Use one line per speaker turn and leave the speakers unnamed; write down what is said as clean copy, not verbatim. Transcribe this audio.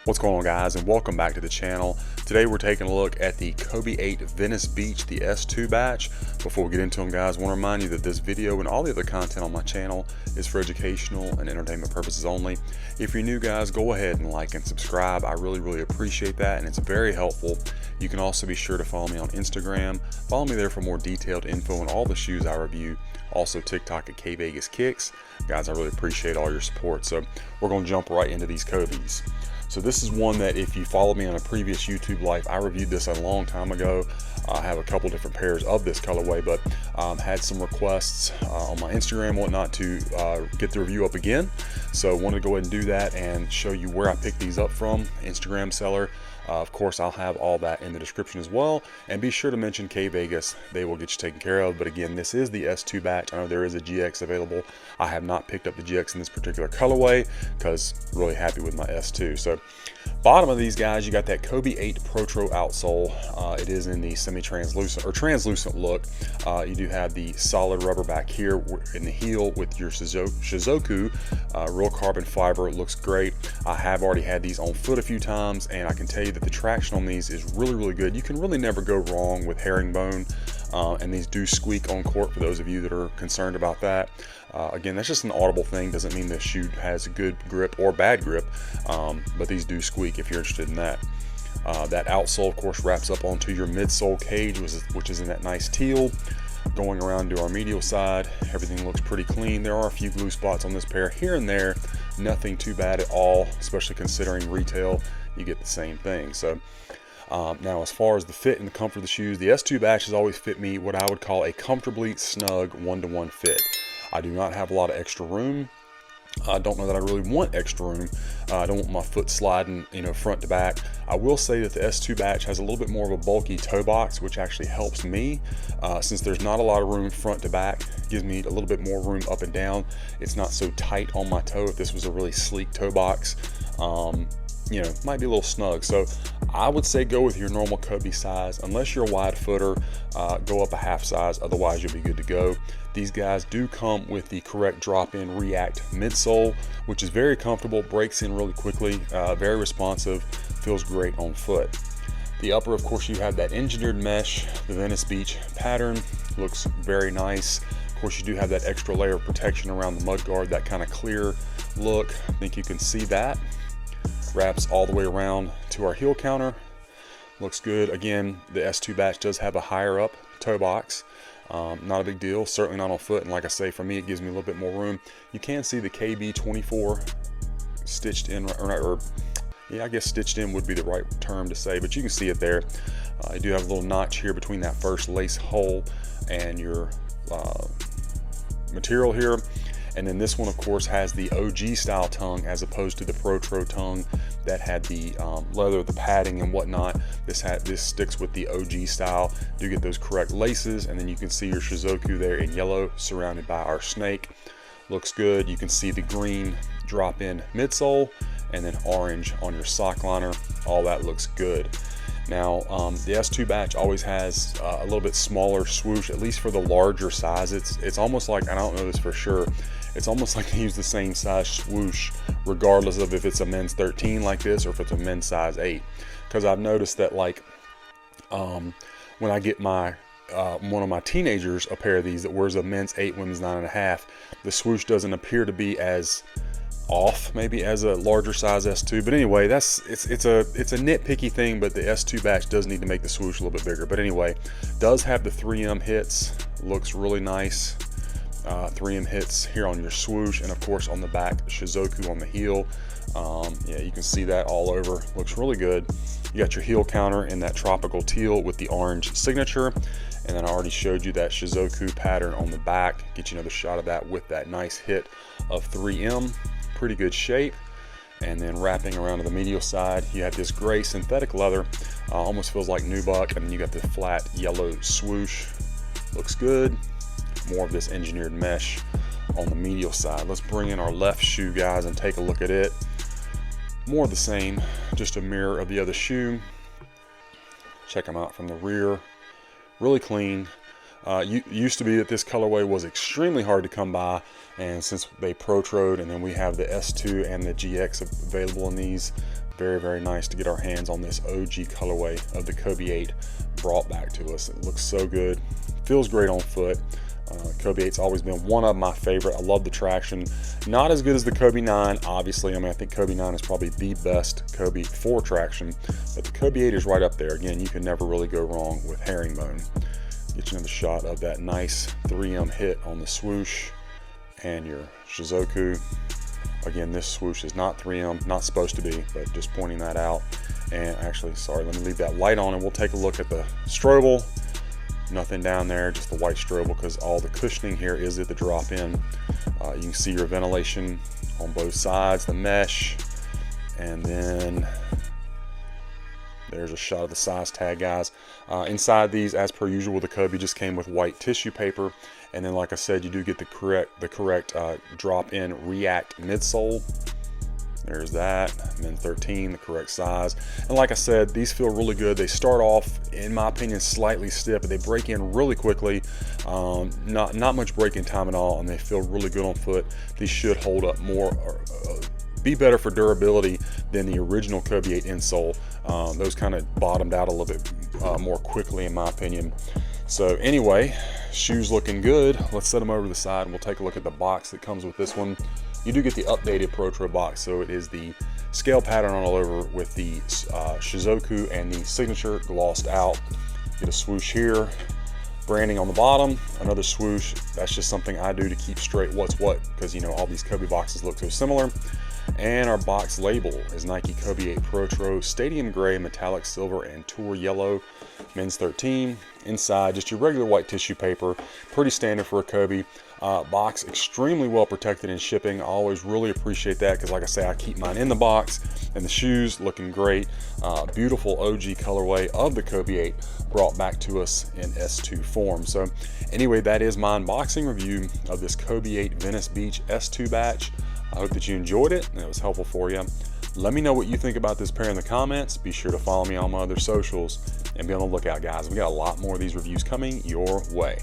What's going on, guys, and welcome back to the channel. Today we're taking a look at the Kobe 8 Venice Beach, the S2 batch. Before we get into them, guys, I want to remind you that this video and all the other content on my channel is for educational and entertainment purposes only. If you're new, guys, go ahead and like and subscribe. I really appreciate that, and it's very helpful. You can also be sure to follow me on Instagram. Follow me there for more detailed info on all the shoes I review. Also TikTok at kvegaskickz. Guys, I really appreciate all your support. So we're going to jump right into these Kobes. So this is one that if you followed me on a previous YouTube life, I reviewed this a long time ago. I have a couple different pairs of this colorway, but had some requests on my Instagram and whatnot to get the review up again. So wanted to go ahead and do that and show you where I picked these up from, Instagram seller. Of course, I'll have all that in the description as well. And be sure to mention Kvegas. They will get you taken care of. But again, this is the S2 batch. I know there is a GX available. I have not picked up the GX in this particular colorway because really happy with my S2. So bottom of these guys, you got that Kobe 8 Protro outsole. It is in the semi-translucent or translucent look. You do have the solid rubber back here in the heel with your Shizuoka real carbon fiber. It looks great. I have already had these on foot a few times, and I can tell you that the traction on these is really good. You can really never go wrong with herringbone, and these do squeak on court for those of you that are concerned about that. Again, that's just an audible thing. Doesn't mean the shoe has a good grip or bad grip, but these do squeak if you're interested in that. That outsole, of course, wraps up onto your midsole cage, which is in that nice teal. Going around to our medial side, everything looks pretty clean. There are a few glue spots on this pair here and there, nothing too bad at all, especially considering retail, you get the same thing. So now as far as the fit and the comfort of the shoes, the S2 batch has always fit me what I would call a comfortably snug one-to-one fit. I do not have a lot of extra room. I don't know that I really want extra room. I don't want my foot sliding, front to back. I will say that the S2 batch has a little bit more of a bulky toe box, which actually helps me. Since there's not a lot of room front to back, it gives me a little bit more room up and down. It's not so tight on my toe. If this was a really sleek toe box, might be a little snug. So I would say go with your normal Kobe size. Unless you're a wide footer, go up a half size. Otherwise, you'll be good to go. These guys do come with the correct drop-in React midsole, which is very comfortable, breaks in really quickly, very responsive, feels great on foot. The upper, of course, you have that engineered mesh, the Venice Beach pattern, looks very nice. Of course, you do have that extra layer of protection around the mud guard, that kind of clear look. I think you can see that. Wraps all the way around to our heel counter. Looks good. Again, the S2 batch does have a higher up toe box. Not a big deal, certainly not on foot, and like I say, for me it gives me a little bit more room. You can see the KB24 stitched in, yeah, I guess stitched in would be the right term to say, but you can see it there. I do have a little notch here between that first lace hole and your material here. And then this one, of course, has the OG style tongue as opposed to the Protro tongue that had the leather, the padding and whatnot. This sticks with the OG style. Do get those correct laces, and then you can see your Shizuoka there in yellow surrounded by our snake. Looks good. You can see the green drop-in midsole and then orange on your sock liner. All that looks good. Now, the S2 batch always has a little bit smaller swoosh, at least for the larger size. It's almost like, I don't know this for sure, it's almost like they use the same size swoosh regardless of if it's a men's 13 like this or if it's a men's size 8. Because I've noticed that, like, when I get my one of my teenagers a pair of these that wears a men's 8, women's 9.5, the swoosh doesn't appear to be as off maybe as a larger size S2, but anyway, it's a nitpicky thing, but the S2 batch does need to make the swoosh a little bit bigger. But anyway, does have the 3M hits, looks really nice. 3M hits here on your swoosh, and of course on the back, Shizuoka on the heel. Yeah, you can see that all over, looks really good. You got your heel counter in that tropical teal with the orange signature, and then I already showed you that Shizuoka pattern on the back. Get you another shot of that with that nice hit of 3M. Pretty good shape. And then wrapping around to the medial side, you have this gray synthetic leather, almost feels like nubuck, and then you got the flat yellow swoosh. Looks good. More of this engineered mesh on the medial side. Let's bring in our left shoe, guys, and take a look at it. More of the same, just a mirror of the other shoe. Check them out from the rear. Really clean. Used to be that this colorway was extremely hard to come by, and since they protroed, and then we have the S2 and the GX available in these, Very, very nice to get our hands on this OG colorway of the Kobe 8 brought back to us. It looks so good, feels great on foot. Kobe 8's always been one of my favorite. I love the traction. Not as good as the Kobe 9, obviously. I mean, I think Kobe 9 is probably the best Kobe for traction, but the Kobe 8 is right up there. Again, you can never really go wrong with herringbone. Get you another shot of that nice 3M hit on the swoosh and your Shizuku. Again, this swoosh is not 3M, not supposed to be, but just pointing that out. And actually, sorry, let me leave that light on and we'll take a look at the Strobel. Nothing down there, just the white Strobel, because all the cushioning here is at the drop in. You can see your ventilation on both sides, the mesh, and then there's a shot of the size tag, guys. Inside these, as per usual, the Kobe just came with white tissue paper, and then like I said, you do get the correct drop in React midsole. There's that, Min 13, the correct size. And like I said, these feel really good. They start off, in my opinion, slightly stiff, but they break in really quickly. Not much break-in time at all, and they feel really good on foot. These should hold up more, be better for durability than the original Kobe 8 insole. Those kind of bottomed out a little bit more quickly, in my opinion. So anyway, shoes looking good. Let's set them over to the side and we'll take a look at the box that comes with this one. You do get the updated Pro box, so it is the scale pattern all over with the Shizuku and the signature glossed out. Get a swoosh here, branding on the bottom, another swoosh. That's just something I do to keep straight what's what, because you know all these Kobe boxes look so similar. And our box label is Nike Kobe 8 Pro Stadium Gray, Metallic Silver, and Tour Yellow, Men's 13. Inside, just your regular white tissue paper, pretty standard for a Kobe. Box extremely well protected in shipping. I always really appreciate that because, like I say, I keep mine in the box. And the shoes looking great. Beautiful OG colorway of the Kobe 8 brought back to us in S2 form. So anyway, that is my unboxing review of this Kobe 8 Venice Beach S2 batch. I hope that you enjoyed it and it was helpful for you. Let me know what you think about this pair in the comments. Be sure to follow me on my other socials and be on the lookout, guys. We got a lot more of these reviews coming your way.